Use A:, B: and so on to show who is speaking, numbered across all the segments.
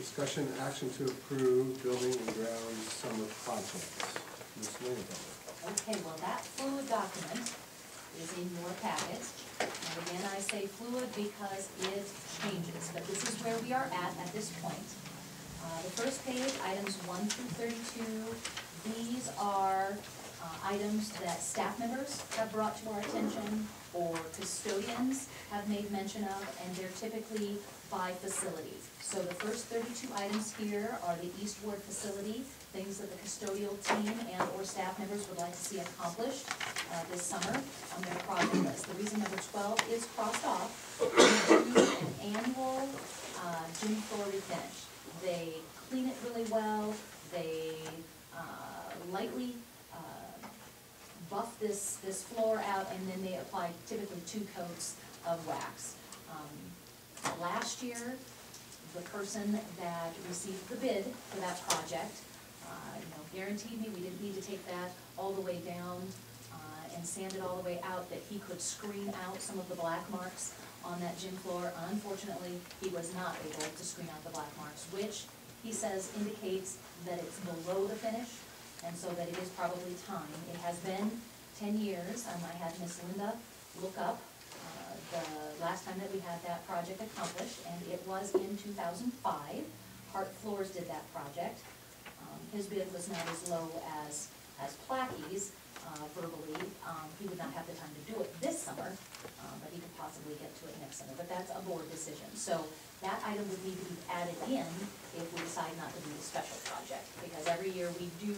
A: Discussion and action to approve building and grounds summer projects. Ms. Neligh-Oakdale.
B: Okay, well, that fluid document is in your packet. And again, I say fluid because it changes, but this is where we are at this point. The first page, items 1 through 32, these are items that staff members have brought to our attention or custodians have made mention of, and they're typically by facility. So the first 32 items here are the East Ward facility, things that the custodial team and or staff members would like to see accomplished this summer on their project list. The reason number 12 is crossed off, we do an annual gym floor refinish. They clean it really well, they lightly buff this floor out, and then they apply typically 2 coats of wax. Last year, the person that received the bid for that project guaranteed me we didn't need to take that all the way down and sand it all the way out, that he could screen out some of the black marks on that gym floor. Unfortunately, he was not able to screen out the black marks, which he says indicates that it's below the finish, and so that it is probably time. It has been 10 years. I had Miss Linda look up the last time that we had that project accomplished, and it was in 2005. Hart Floors did that project. His bid was not as low as Plackey's verbally. He would not have the time to do it this summer, but he could possibly get to it next summer. But that's a board decision. So that item would need to be added in if we decide not to do the special project, because every year we do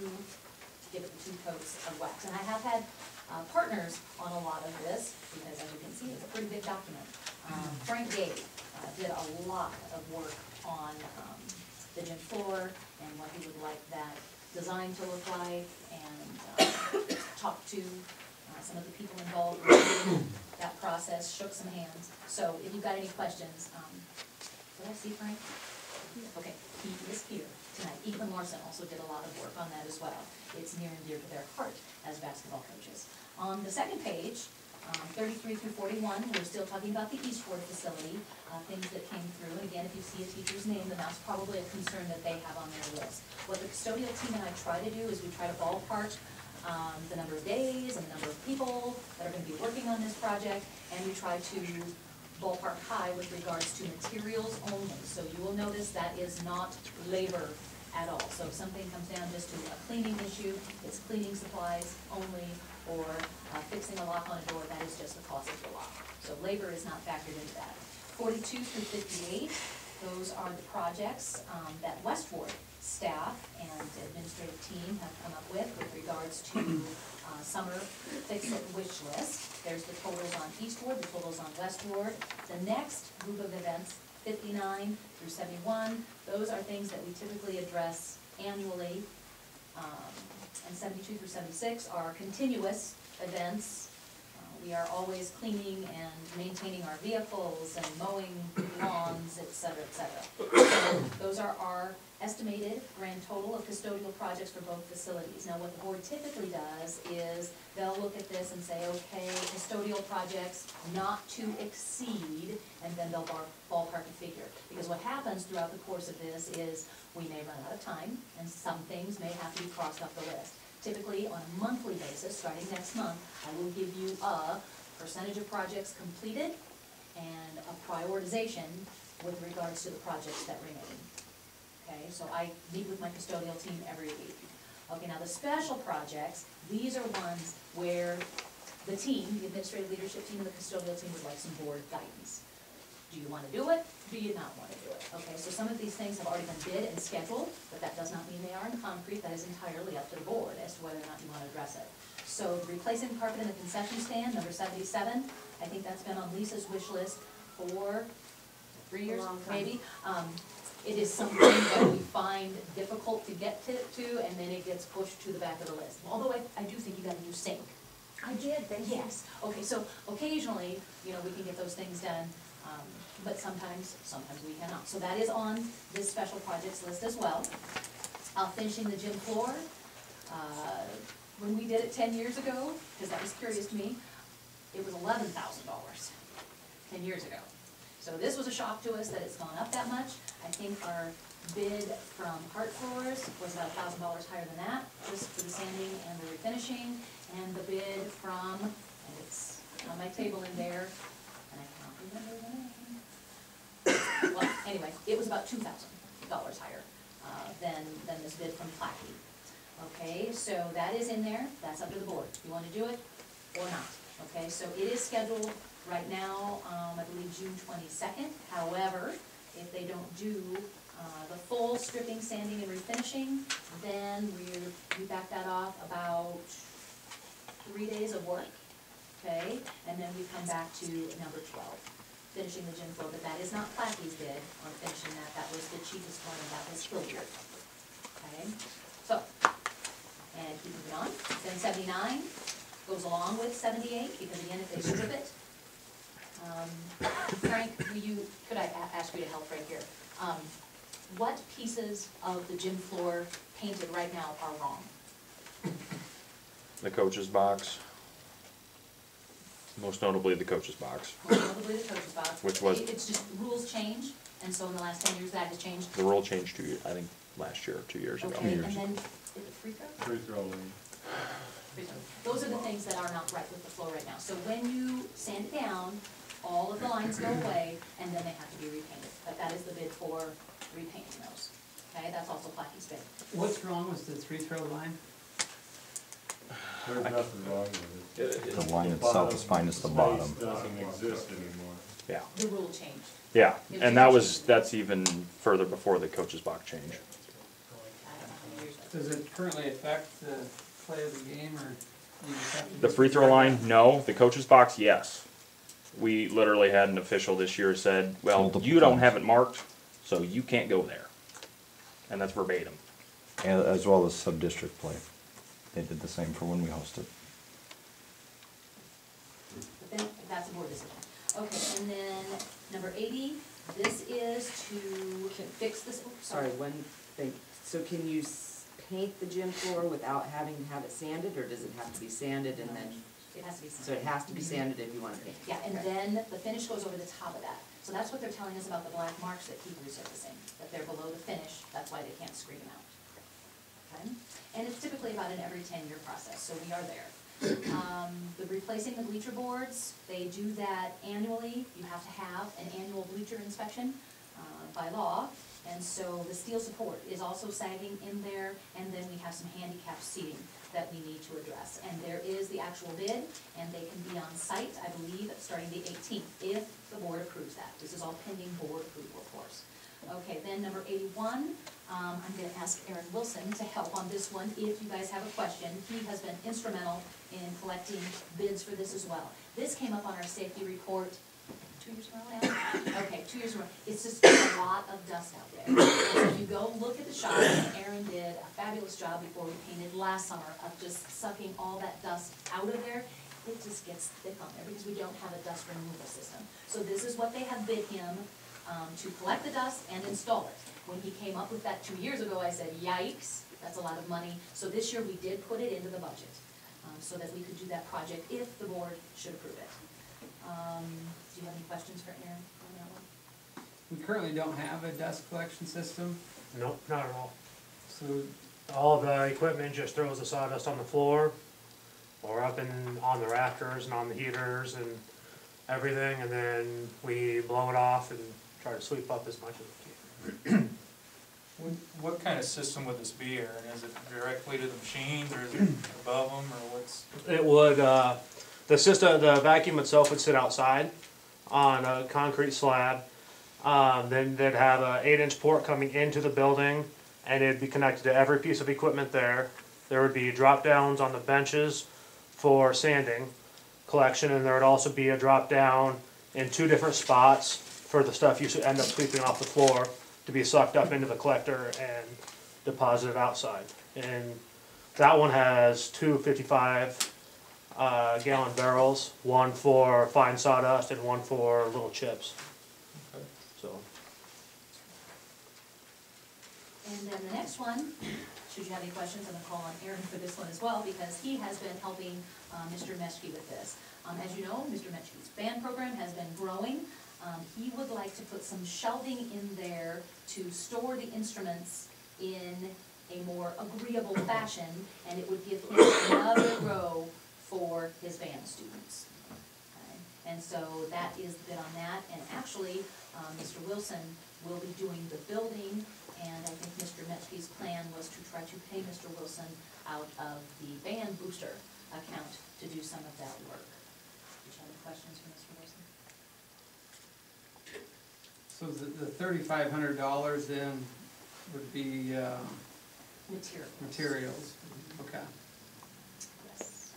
B: give it the 2 coats of wax. And I have had partners on a lot of this, because as you can see, it's a pretty big document. Frank Gay did a lot of work on the gym floor and what he would like that design to look like, and talked to some of the people involved with that process, shook some hands. So if you've got any questions, did I see Frank? Okay, he is here tonight. Ethan Larson also did a lot of work on that as well. It's near and dear to their heart as basketball coaches. On the second page, 33 through 41, we're still talking about the East Ward facility, things that came through. And again, if you see a teacher's name, then that's probably a concern that they have on their list. What the custodial team and I try to do is we try to ballpark the number of days and the number of people that are going to be working on this project, and we try to ballpark high with regards to materials only. So you will notice that is not labor at all. So if something comes down just to a cleaning issue, it's cleaning supplies only, or fixing a lock on a door, that is just the cost of the lock. So labor is not factored into that. 42 through 58, those are the projects that West Ward staff and administrative team have come up with regards to summer fix-it wish list. There's the totals on East Ward, the totals on West Ward. The next group of events, 59 through 71, those are things that we typically address annually. And 72 through 76 are continuous events. We are always cleaning and maintaining our vehicles and mowing lawns, et cetera, et cetera. So those are our estimated grand total of custodial projects for both facilities. Now, what the board typically does is they'll look at this and say, okay, custodial projects not to exceed, and then they'll ballpark a figure. Because what happens throughout the course of this is we may run out of time, and some things may have to be crossed off the list. Typically, on a monthly basis, starting next month, I will give you a percentage of projects completed and a prioritization with regards to the projects that remain. Okay, so I meet with my custodial team every week. Okay, now the special projects, these are ones where the team, the administrative leadership team and the custodial team would like some board guidance. Do you want to do it? Do you not want to do it? Okay, so some of these things have already been bid and scheduled, but that does not mean they are in concrete. That is entirely up to the board as to whether or not you want to address it. So replacing carpet in the concession stand, number 77, I think that's been on Lisa's wish list for 3 years, maybe. It is something that we find difficult to get to, and then it gets pushed to the back of the list. Although I do think you got a new sink.
C: I did, thank you.
B: Yes. Okay, so occasionally, we can get those things done, but sometimes we cannot. So that is on this special projects list as well. Finishing the gym floor. When we did it 10 years ago, because that was curious to me, it was $11,000 10 years ago. So this was a shock to us that it's gone up that much. I think our bid from Hart Floors was about $1,000 higher than that, just for the sanding and the refinishing. And the bid from, and it's on my table in there, and I can't remember the name. Well, anyway, it was about $2,000 higher than this bid from Plackey. Okay, so that is in there, that's up to the board. You wanna do it or not? Okay, so it is scheduled right now, I believe June 22nd. However, if they don't do the full stripping, sanding, and refinishing, then we back that off about 3 days of work, okay? And then we come back to number 12, finishing the gym floor, but that is not Plackey's bid on finishing that. That was the cheapest one, and that was Hilliard. Okay, so, and keep moving on. Then 79 goes along with 78, because again, if they strip it, Frank, could I ask you to help right here? What pieces of the gym floor painted right now are wrong?
D: The coach's box. Most notably the coach's box.
B: Most notably the coach's box.
D: Which was-
B: It's just rules change, and so in the last 10 years that has changed.
D: The rule changed I think last year or 2 years ago.
B: Okay, and then, is it free throw?
A: Free throw line.
B: Free throw. Those are the things that are not right with the floor right now. So when you sand it down, all of the lines go away, and then they have to be repainted. But that is the bid for repainting those. Okay, that's also Plackey's bid.
E: What's wrong with the free-throw line?
A: There's nothing wrong with it.
F: The line itself is fine, it's the bottom.
A: Space doesn't exist anymore.
D: Yeah,
B: The rule changed.
D: yeah, and that's even further before the coach's box change.
B: I don't know how many years that
E: Does it currently affect the play of the game, or you just have to?
D: The free throw line, no. The coach's box, yes. We literally had an official this year said, well,
F: Multiple
D: you don't
F: times.
D: have it marked, so you can't go there. And that's verbatim.
F: As well as sub-district play. They did the same for when we hosted.
B: But then, that's a board decision. Okay, and then number 80, this is to fix this, oops,
G: Sorry, one thing, so can you paint the gym floor without having to have it sanded, or does it have to be sanded and then,
B: It has to be
G: so
B: sanded.
G: it has to be sanded if you want to paint?
B: Yeah, and then the finish goes over the top of that. So that's what they're telling us about the black marks that keep resurfacing, that they're below the finish, that's why they can't screen them out. Okay? And it's typically about an every 10-year process, so we are there. The replacing the bleacher boards, they do that annually. You have to have an annual bleacher inspection by law. And so the steel support is also sagging in there, and then we have some handicap seating that we need to address. And there is the actual bid, and they can be on site, I believe, starting the 18th, if the board approves that. This is all pending board approval, of course. Okay, then number 81, I'm gonna ask Aaron Wilson to help on this one if you guys have a question. He has been instrumental in collecting bids for this as well. This came up on our safety report 2 years ago now? Okay, 2 years ago. It's just a lot of dust out there. And so if you go look at the shop, and Aaron did a fabulous job before we painted last summer of just sucking all that dust out of there. It just gets thick on there because we don't have a dust removal system. So this is what they have bid him to collect the dust and install it. When he came up with that 2 years ago, I said, yikes, that's a lot of money. So this year we did put it into the budget so that we could do that project if the board should approve it. Do you have any questions for Aaron on that one?
E: We currently don't have a dust collection system,
H: Nope, not at all.
E: so
H: All the equipment just throws the sawdust on the floor, or up on the rafters and on the heaters and everything, and then we blow it off and try to sweep up as much as we can.
I: What kind of system would this be, Aaron? Is it directly to the machines, or is it above them, or what's?
H: It would, the system, the vacuum itself would sit outside on a concrete slab. Then they'd have a 8-inch port coming into the building, and it'd be connected to every piece of equipment there. There would be drop downs on the benches for sanding collection, and there would also be a drop down in 2 different spots for the stuff you should end up sweeping off the floor to be sucked up into the collector and deposited outside. And that one has 2 55-gallon barrels, one for fine sawdust and one for little chips. So.
B: And then the next one, should you have any questions, I'm gonna call on Aaron for this one as well, because he has been helping Mr. Meschke with this. As you know, Mr. Meschke's band program has been growing. He would like to put some shelving in there to store the instruments in a more agreeable fashion, and it would give him another row for his band students. Okay? And so that is the bid on that, and actually, Mr. Wilson will be doing the building, and I think Mr. Metzke's plan was to try to pay Mr. Wilson out of the band booster account to do some of that work. Do you have any questions for Mr. Wilson?
E: So the $3,500 then would be, materials, okay.
B: Yes.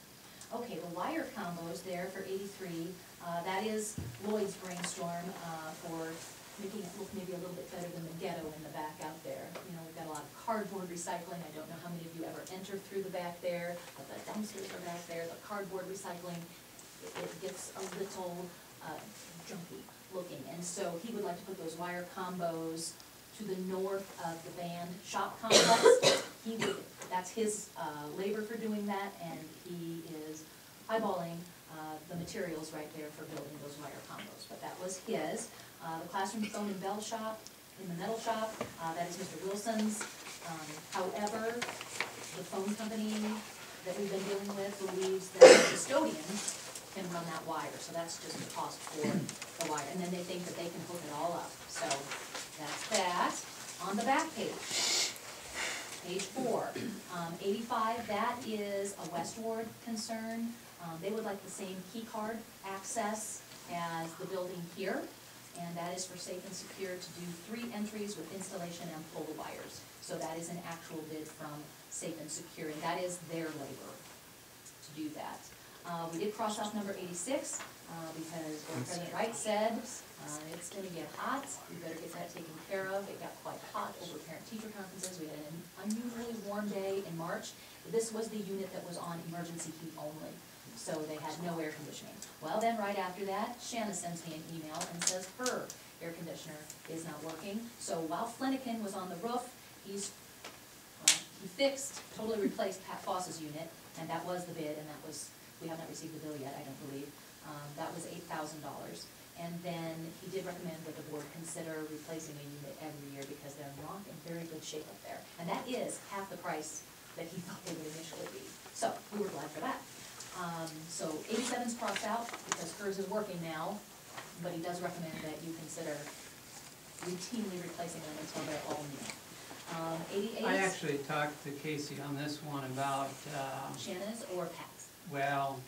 B: Okay, the wire combos there for 83, that is Lloyd's brainstorm, for making it look maybe a little bit better than the ghetto in the back out there. You know, we've got a lot of cardboard recycling. I don't know how many of you ever entered through the back there, but the dumpsters are back there, the cardboard recycling, it gets a little junky looking. And so he would like to put those wire combos to the north of the band shop complex. That's his labor for doing that, and he is eyeballing the materials right there for building those wire combos. But that was his. The classroom phone and bell shop in the metal shop, that is Mr. Wilson's. However, the phone company that we've been dealing with believes that the custodian can run that wire, so that's just the cost for the wire. And then they think that they can hook it all up. So that's that. On the back page, page 4, 85, that is a Westward concern. They would like the same key card access as the building here, and that is for Safe and Secure to do 3 entries with installation and pull the wires. So that is an actual bid from Safe and Secure, and that is their labor to do that. We did cross off number 86, because what President Wright said, it's gonna get hot, we better get that taken care of. It got quite hot over parent-teacher conferences. We had an unusually warm day in March. This was the unit that was on emergency heat only, so they had no air conditioning. Well, then right after that, Shanna sends me an email and says her air conditioner is not working. So while Flanagan was on the roof, he fixed, totally replaced Pat Foss's unit, and that was the bid, and that was, we have not received the bill yet, I don't believe. That was $8,000. And then he did recommend that the board consider replacing a unit every year because they're not in very good shape up there. And that is half the price that he thought they would initially be. So we were glad for that. So 87's crossed out because hers is working now, but he does recommend that you consider routinely replacing them until they're all new. 88.
E: I actually talked to Casey on this one about,
B: Shanna's or Pat's?
E: well,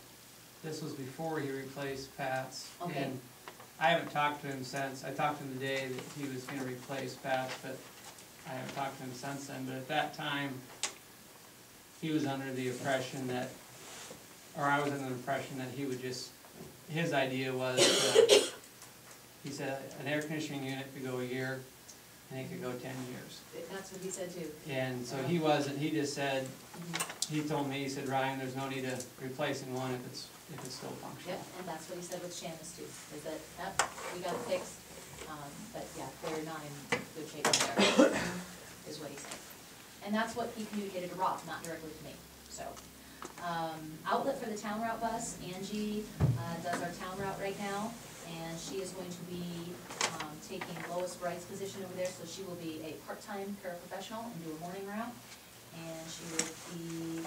E: this was before he replaced Pat's.
B: Okay.
E: And I haven't talked to him since. I talked to him the day that he was gonna replace Pat's, but I haven't talked to him since then. But at that time, he was under the impression that, or I was under the impression that he would just, his idea was, he said an air conditioning unit could go a year, and it could go 10 years.
B: That's what he said too.
E: And so he wasn't, he just said, he told me, he said, Ryan, there's no need of replacing one if it's still functional.
B: Yep, and that's what he said with Shanna's too, is that, we got it fixed, but yeah, they're not in good shape there, is what he said. And that's what he communicated to Rob, not directly to me, so. Outlet for the town route bus, Angie, does our town route right now, and she is going to be, taking Lois Bright's position over there, so she will be a part-time paraprofessional and do a morning route, and she will be,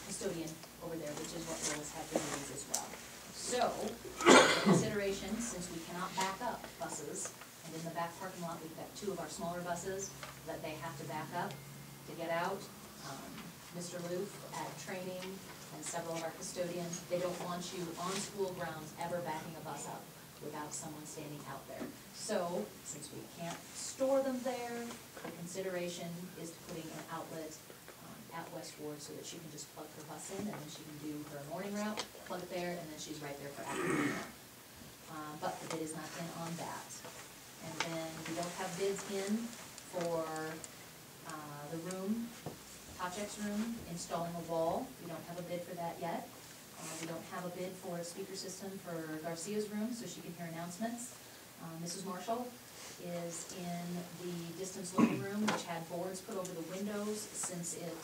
B: custodian over there, which is what Lois had been doing as well. So, for consideration, since we cannot back up buses, and in the back parking lot, we've got 2 of our smaller buses that they have to back up to get out. Mr. Loof at training and several of our custodians, they don't want you on school grounds ever backing a bus up without someone standing out there. So, since we can't store them there, the consideration is to putting an outlet at Westward so that she can just plug her bus in and then she can do her morning route, plug it there, and then she's right there for afternoon route. But the bid is not in on that. And then we don't have bids in for the room, Tachek's room, installing a wall. We don't have a bid for that yet. We don't have a bid for a speaker system for Garcia's room so she can hear announcements. Mrs. Marshall is in the distance living room, which had boards put over the windows since it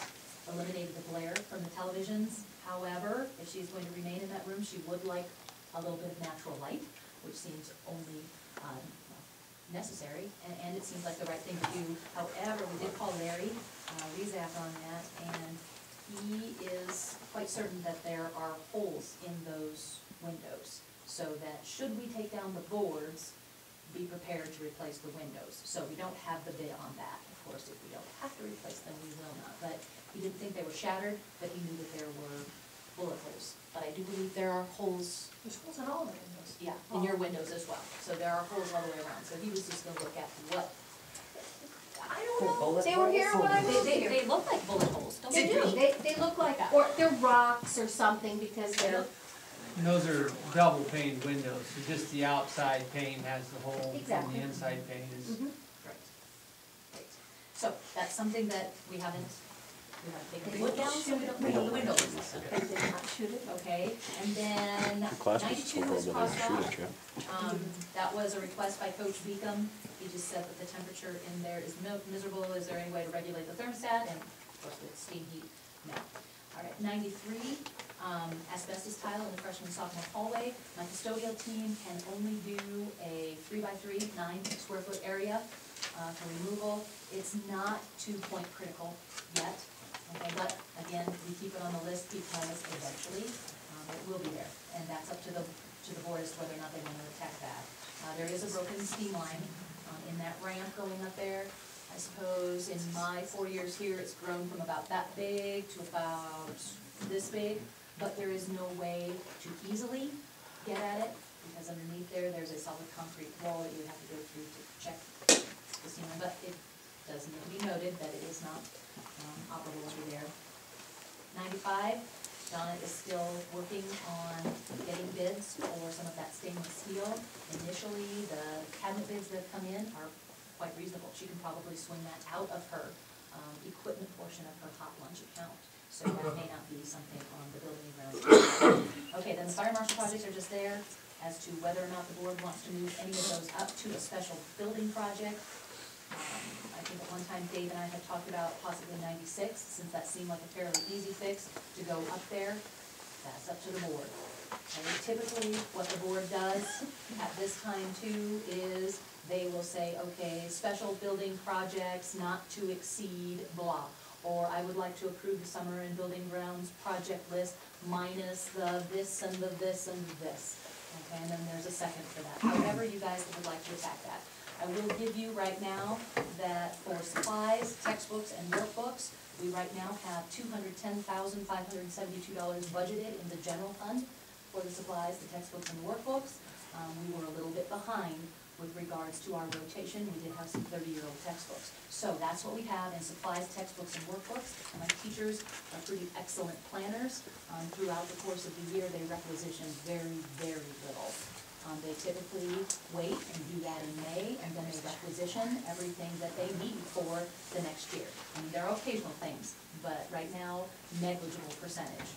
B: eliminated the glare from the televisions. However, if she's going to remain in that room, she would like a little bit of natural light, which seems only necessary, and it seems like the right thing to do. However, we did call Larry Rezac on that, and he is quite certain that there are holes in those windows, so that should we take down the boards, be prepared to replace the windows. So we don't have the bid on that. Of course, if we don't have to replace them, we will not. But he didn't think they were shattered, but he knew that there were bullet holes. But I do believe there are holes,
C: There's holes in all the windows.
B: yeah, in your windows as well. So there are holes all the way around. So he was just gonna look at what, I don't know.
G: Bullet
C: They were here when I moved
B: They
C: here.
B: look like bullet holes, don't
C: They
B: they?
C: do, they look like, or they're rocks or something because they're,
E: And those are double paned windows, so just the outside pane has the hole, and
C: Exactly.
E: the inside pane is.
C: Mhm.
B: Right. Right. So that's something that we haven't taken a look down, so we don't know the windows.
C: they did not shoot it.
B: Okay, and then
D: Class was
B: 92
D: so
B: was
D: horrible, they didn't
B: crosswalk.
D: shoot it, Jim.
B: That was a request by Coach Beacom. He just said that the temperature in there is miserable. Is there any way to regulate the thermostat? And of course with steam heat, no. All right, 93, asbestos tile in the freshman sophomore hallway. My custodial team can only do a 3x3, 9 square foot area for removal. It's not 2-point critical yet. Okay, but again, we keep it on the list because eventually it will be there. And that's up to the board as to whether or not they want to attack that. There is a broken steam line in that ramp going up there. I suppose in my 4 years here, it's grown from about that big to about this big, but there is no way to easily get at it, because underneath there's a solid concrete wall that you would have to go through to check the steam line, but it does need to be noted that it is not operable under there. 95, Donna is still working on getting bids for some of that stainless steel. Initially, the cabinet bids that come in are quite reasonable. She can probably swing that out of her equipment portion of her hot lunch account. So that may not be something on the building and grounds. Okay, then the fire marshal projects are just there as to whether or not the board wants to move any of those up to a special building project. I think at one time Dave and I had talked about possibly 96, since that seemed like a fairly easy fix to go up there. That's up to the board. And typically, what the board does at this time too is they will say, okay, special building projects not to exceed blah. Or I would like to approve the summer and building grounds project list minus the this and the this and this. Okay, and then there's a second for that. However you guys would like to attack that. I will give you right now that for supplies, textbooks, and workbooks, we right now have $210,572 budgeted in the general fund for the supplies, the textbooks, and the workbooks. We were a little bit behind with regards to our rotation. We did have some 30-year-old textbooks. So that's what we have in supplies, textbooks, and workbooks. And my teachers are pretty excellent planners. Throughout the course of the year, they requisition very, very little. They typically wait and do that in May, and then they requisition everything that they need for the next year. I mean, there are occasional things, but right now, negligible percentage.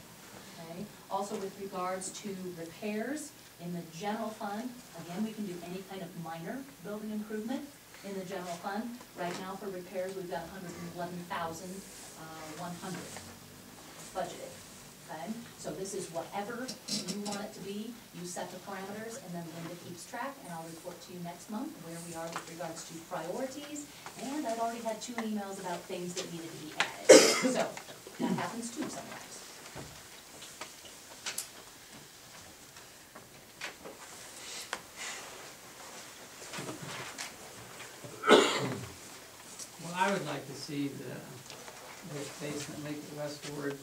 B: Okay? Also with regards to repairs in the general fund, again, we can do any kind of minor building improvement in the general fund. Right now for repairs, we've got $111,100 budgeted. Okay? So this is whatever you want it to be. You set the parameters, and then Linda keeps track, and I'll report to you next month where we are with regards to priorities. And I've already had 2 emails about things that needed to be added. So that happens too sometimes.
E: Well, I would like to see the basement lake at Westward.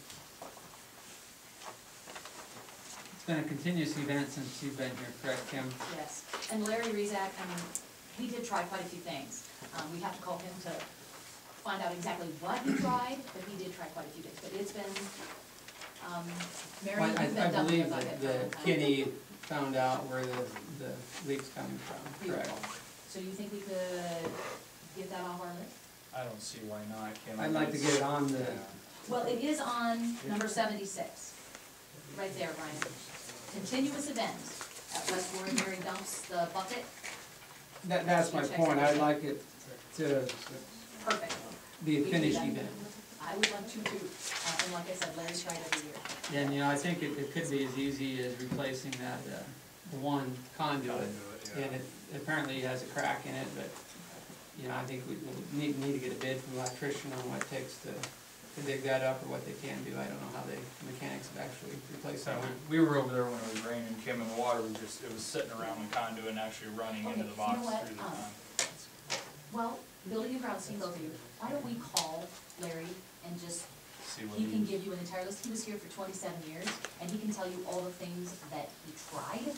E: It's been a continuous event since you've been here, correct, Kim?
B: Yes, and Larry Rezac, I mean, he did try quite a few things. We have to call him to find out exactly what he tried, but he did try quite a few things. But it's been, Mary,
E: Well,
B: you've been
E: I
B: done with
E: believe
B: the bucket
E: that
B: for a long time.
E: Kinney found out where the leak's coming from, correct?
B: Beautiful. So you think we could get that off our list?
I: I don't see why not, Kim.
E: I'd like to get it on the,
B: Well, it is on number 76, right there, Ryan. Continuous events at Westward, Mary dumps the bucket.
E: that's my point, I'd like it to
B: Perfect.
E: be a
B: We do
E: finished
B: that.
E: event.
B: I would want to too, and like I said, Larry tried every year.
E: And, you know, I think it could be as easy as replacing that, the one conduit.
A: Yeah.
E: And it, apparently he has a crack in it, but, you know, I think we need to get a bid from an electrician on what it takes to dig that up or what they can do. I don't know how the mechanics have actually replaced
I: So
E: that one.
I: we were over there when it was raining, Kim, and the water was just, it was sitting around the conduit and actually running into
B: Okay,
I: the box
B: you know what,
I: through the time.
B: Well, building and grounds team over you, why don't we call Larry and just,
I: See what
B: he can
I: he,
B: give you an entire list, he was here for 27 years, and he can tell you all the things that he tried,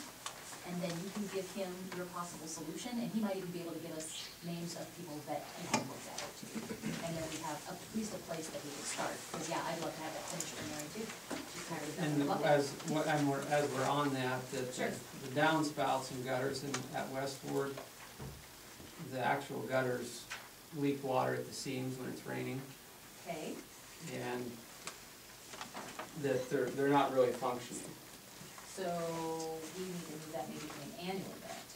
B: and then you can give him your possible solution, and he might even be able to give us names of people that he has looked at it too. And then we have at least a place that we could start, because yeah, I'd love to have that finished for Mary too. She's tired of
E: And
B: building buckets.
E: as we're on that,
B: Sure.
E: the downspouts and gutters at Westward, the actual gutters leak water at the seams when it's raining,
B: Okay,
E: and that they're not really functioning.
B: so we need to move that maybe to an annual event,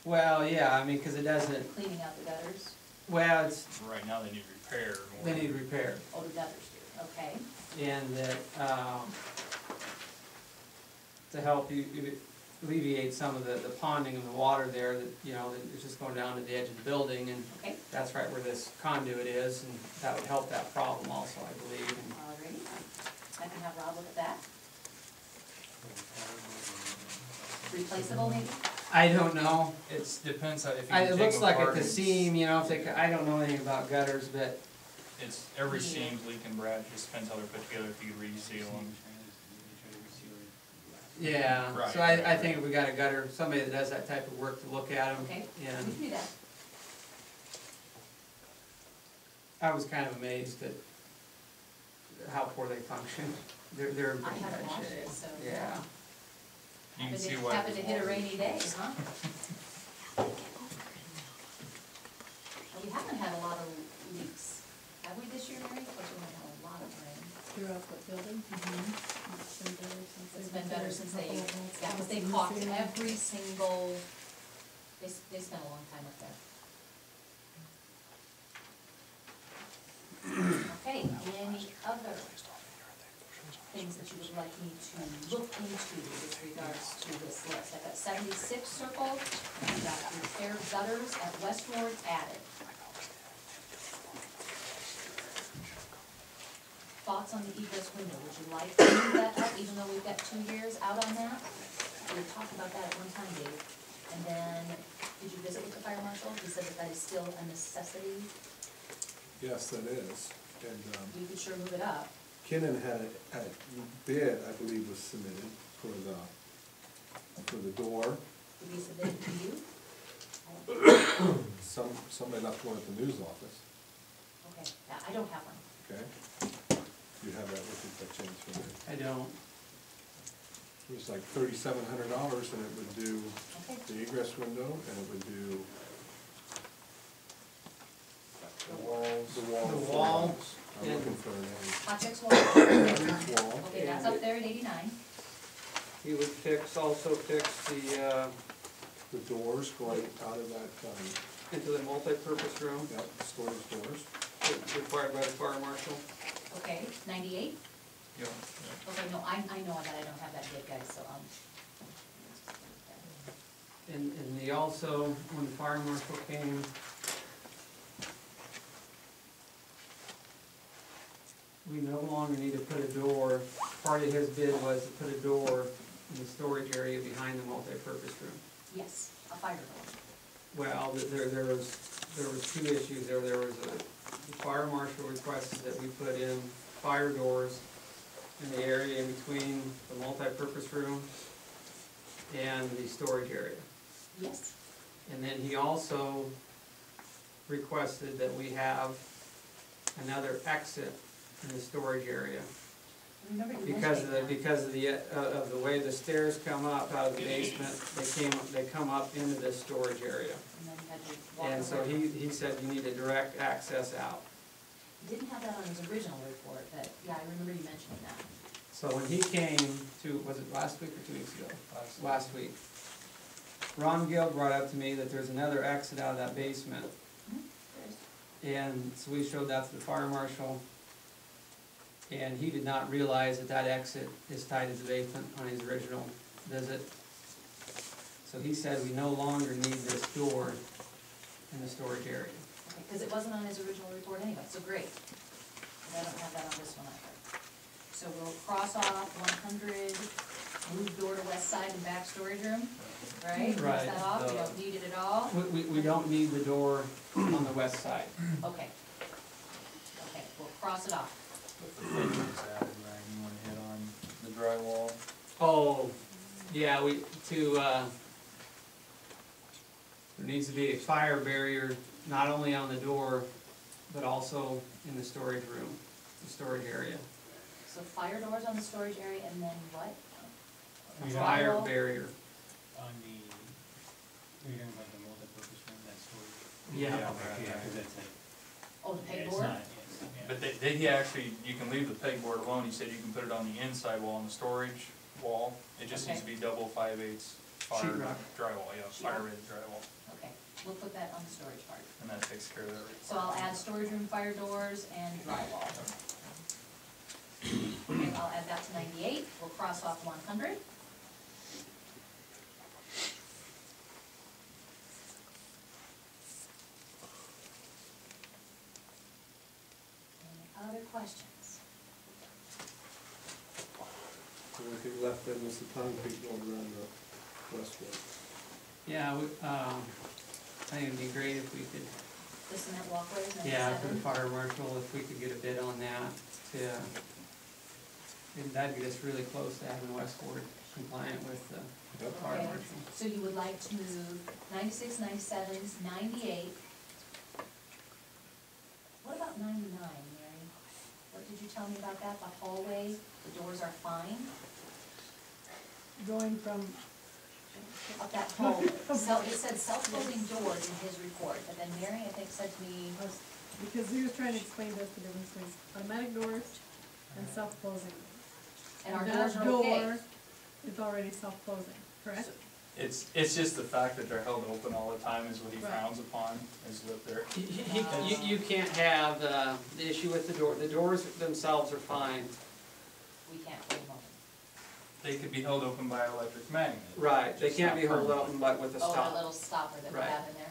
E: Well, yeah, I mean, 'cause it doesn't,
B: cleaning out the gutters,
E: well, it's,
I: right now they need repair more.
E: they need repaired.
B: oh, the gutters do, okay?
E: And that, to help you alleviate some of the ponding of the water there, that, you know, that it's just going down to the edge of the building, and
B: Okay,
E: that's right where this conduit is, and that would help that problem also, I believe. And
B: alrighty, I can have Rob look at that. Replaceable maybe?
E: I don't know,
I: It depends how, if you can
E: it
I: take
E: looks
I: them
E: like
I: apart
E: at the
I: and
E: seam, you know, if they, I don't know anything about gutters, but,
I: It's, every seam's leaking, Brad, it just depends how they're put together, if you could reseal them.
E: yeah.
I: Right,
E: So
I: right,
E: I think
I: right.
E: if we got a gutter, somebody that does that type of work to look at them,
B: Okay, we
E: and
B: can do that.
E: I was kind of amazed at how poor they function. They're in
B: I
E: pretty
B: haven't
E: bad
B: watched
E: shape.
B: it, so.
E: Yeah.
I: You can see what.
B: Happened to hit a rainy day, huh? Well, we haven't had a lot of leaks, have we this year, Mary? Of course, we haven't had a lot of rain.
C: Throughout the building.
B: It's been better since they, yeah, because they caulked every single, they spent a long time up there. Okay, any other things that you would like me to look into with regards to this list? I've got 76 circled, I've got repaired gutters at Westward added. Thoughts on the egress window, would you like to move that up, even though we've got 2 years out on that? We talked about that at one time, Dave, and then, did you visit with the fire marshal? He said that that is still a necessity,
A: Yes, that is, and,
B: we could sure move it up.
A: Kinnan had a bid, I believe, was submitted for the door.
B: Did we submit it to you?
A: Somebody left one at the news office,
B: Okay, yeah, I don't have one.
A: okay? You have that with you by chance, right?
E: I don't.
A: It was like $3,700, and it would do
B: Okay.
A: the egress window, and it would do
I: The walls.
A: the wall.
E: The wall,
A: I'm
E: and-
A: looking for a name.
B: Projects wall,
A: Wall,
B: okay, that's up there at 89.
E: He would also fix the,
A: the doors going out of that,
E: into the multi-purpose room,
A: storage doors.
E: required by the fire marshal.
B: Okay, 98?
I: Yeah.
B: Okay, no, I know that I don't have that bid, guys, so,
E: And he also, when the fire marshal came, we no longer need to put a door, part of his bid was to put a door in the storage area behind the multi-purpose room.
B: yes, a fire door.
E: Well, there was 2 issues there. There was the fire marshal requested that we put in fire doors in the area in between the multi-purpose room and the storage area.
B: Yes,
E: And then he also requested that we have another exit in the storage area.
B: I remember you
E: Because
B: mentioning
E: of the way the stairs come up out of the basement, they come up into this storage area.
B: And then you had to walk
E: And so
B: around.
E: he said you need a direct access out.
B: He didn't have that on his original report, but yeah, I remember you mentioning that.
E: So when he came to, was it last week or 2 weeks ago? Last week. Ron Gill brought up to me that there's another exit out of that basement.
B: There is.
E: And so we showed that to the fire marshal. And he did not realize that that exit is tied to the basement on his original visit. So he said we no longer need this door in the storage area.
B: Okay, because it wasn't on his original report anyway, so great. But I don't have that on this one either. So we'll cross off 100, move door to west side and back storage room, right? Cross
E: Right,
B: that off, we don't need it at all.
E: We don't need the door on the west side.
B: Okay. Okay, we'll cross it off.
I: With the footings added, Ryan, you wanna hit on the drywall?
E: Oh, yeah, there needs to be a fire barrier, not only on the door, but also in the storage room, the storage area.
B: So fire doors on the storage area and then what? A
E: Fire
B: drywall?
E: barrier.
J: On the, you're talking about the multi-purpose room, that storage?
E: Yeah.
J: Yeah, cause that's like,
B: Oh, the
J: yeah, it's
B: pegboard?
J: not, it's, yeah.
I: But he actually, you can leave the pegboard alone, he said you can put it on the inside wall, on the storage wall. It just needs to be double 5/8 fire
E: Sheetrock.
I: drywall, yeah, fire rated drywall,
B: Okay, we'll put that on the storage part.
I: and that takes care of that.
B: So I'll add storage room fire doors and drywall. Okay, I'll add that to 98, we'll cross off 100. Any other questions?
A: The only thing left then was the concrete going around the west wall.
E: Yeah, I think it'd be great if we could,
B: The cement walkways,
E: yeah, for the
B: 97.
E: fire marshal, if we could get a bid on that to, and that'd get us really close to having Westport compliant with the fire
B: Okay.
E: marshal.
B: So you would like to move 96, 97, 98. What about 99, Mary? What did you tell me about that? The hallway, the doors are fine?
K: Going from,
B: Up that hallway. It said self-closing doors in his report, but then Mary, I think, said to me,
K: because he was trying to explain to us the difference between automatic doors and self-closing.
B: and our
K: That
B: doors are okay.
K: door is already self-closing, correct?
I: It's just the fact that they're held open all the time is what he
K: Right.
I: frowns upon, is that they're,
E: You can't have, the issue with the door, the doors themselves are fine.
B: We can't hold them open.
I: they could be held open by an electric magnet.
E: Right, they
I: Just
E: can't
I: not
E: be held
I: permanent.
E: open but with a
B: Oh,
E: stop.
B: that little stopper that we
E: Right.
B: have in there.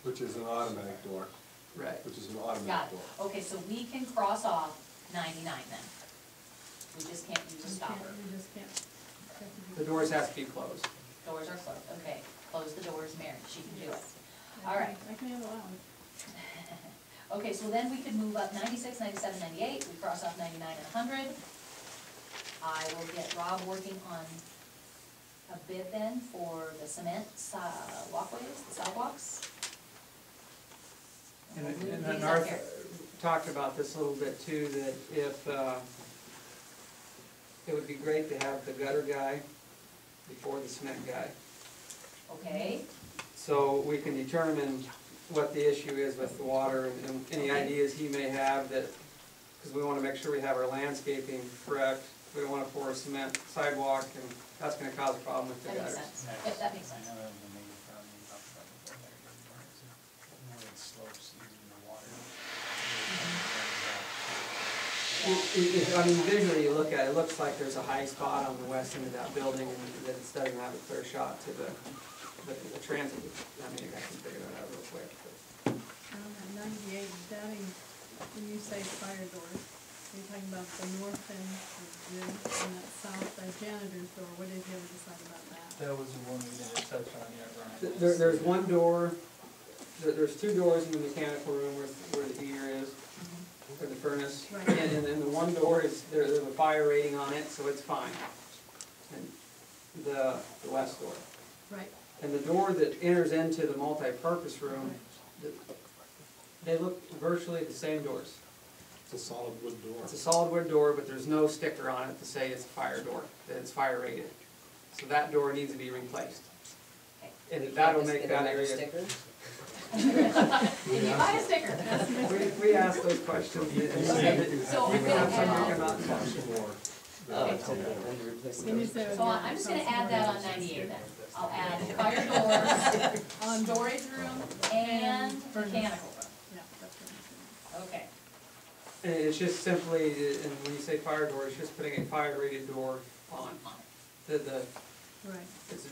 A: Which is an automatic door,
E: Right.
A: which is an
B: Got
A: automatic
B: it.
A: door.
B: Okay, so we can cross off 99 then. We just can't use a
K: You
B: stopper.
K: can't, you just can't.
E: The doors have to be closed.
B: Doors are closed, okay. Close the doors, Mary, she can do it.
K: I
B: All right.
K: can- I can handle that one.
B: Okay, so then we could move up 96, 97, 98, we cross off 99 and 100. I will get Rob working on a bid then for the cement walkways, the sidewalks.
E: And
B: we'll move
E: and
B: these
E: then
B: up
E: Arthur
B: here.
E: talked about this a little bit too, that if, it would be great to have the gutter guy before the cement guy.
B: Okay,
E: So we can determine what the issue is with the water and any ideas he may have that, because we want to make sure we have our landscaping correct. We don't want to pour a cement sidewalk and that's going to cause a problem with the
B: that makes
E: gutters.
B: sense. Yep, that makes
J: I
B: sense.
J: know that was the major problem we talked about before, there, more than slopes using the water.
E: I mean, visually you look at it, it looks like there's a high spot on the west end of that building and that it doesn't have a clear shot to the transit. I mean, I can figure that out real quick, but.
K: At 98, Danny, when you say fire doors, you're talking about the north end of the gym and that south, the janitor's door, what did you ever decide about that?
I: That was the one we didn't touch on yet, Ryan.
E: There's one door, there's two doors in the mechanical room where the heater is, or the furnace.
K: Right.
E: And then the one door is, there's a fire rating on it, so it's fine. And the west door.
K: Right,
E: And the door that enters into the multi-purpose room, they look virtually the same doors.
A: It's a solid wood door.
E: It's a solid wood door, but there's no sticker on it to say it's a fire door, that it's fire rated. So that door needs to be replaced.
B: Okay.
E: And that'll
G: Just
E: make
G: get
E: that
G: another
E: area.
G: sticker?
B: Can you buy a sticker?
E: We asked those questions.
B: So
E: We
B: I'm
E: can have
B: gonna
E: someone
B: add,
E: come out and talk.
A: More.
G: Oh, it's in there, under replacement.
K: can you say? it
B: so
K: again?
B: I'm just gonna add that on 98 then. I'll add fire door, storage room, and mechanical room.
K: Yeah, that's what I'm saying.
B: Okay,
E: And it's just simply, and when you say fire door, it's just putting a fire rated door on. The,
K: Right,
E: it's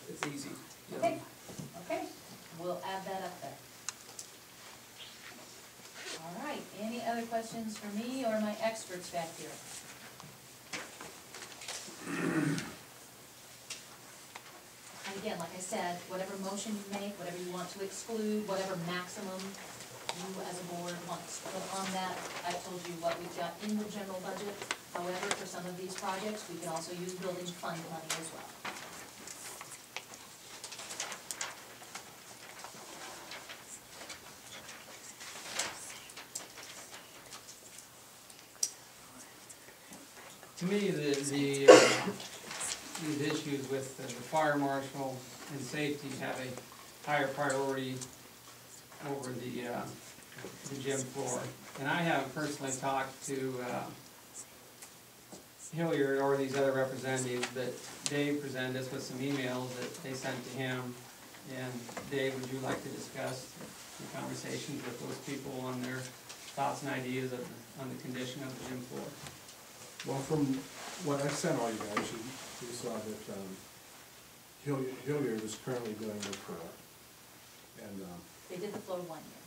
E: it's easy. you know.
B: Okay, okay, we'll add that up there. All right, any other questions for me or my experts back here? And again, like I said, whatever motion you make, whatever you want to exclude, whatever maximum you as a board want to put on that, I told you what we've got in the general budget. However, for some of these projects, we can also use building fund money as well.
E: To me, these issues with the fire marshal and safety have a higher priority over the gym floor. And I haven't personally talked to Hilliard or these other representatives, but Dave presented us with some emails that they sent to him. And Dave, would you like to discuss the conversations with those people on their thoughts and ideas on the condition of the gym floor?
A: Well, from what I sent all you guys, you saw that Hilliard is currently doing the floor. And
B: They did the floor 1 year.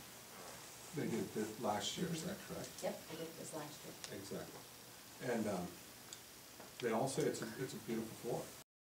A: they did it last year, is that correct?
B: Yep, they did this last year.
A: Exactly. And they all say it's a beautiful floor.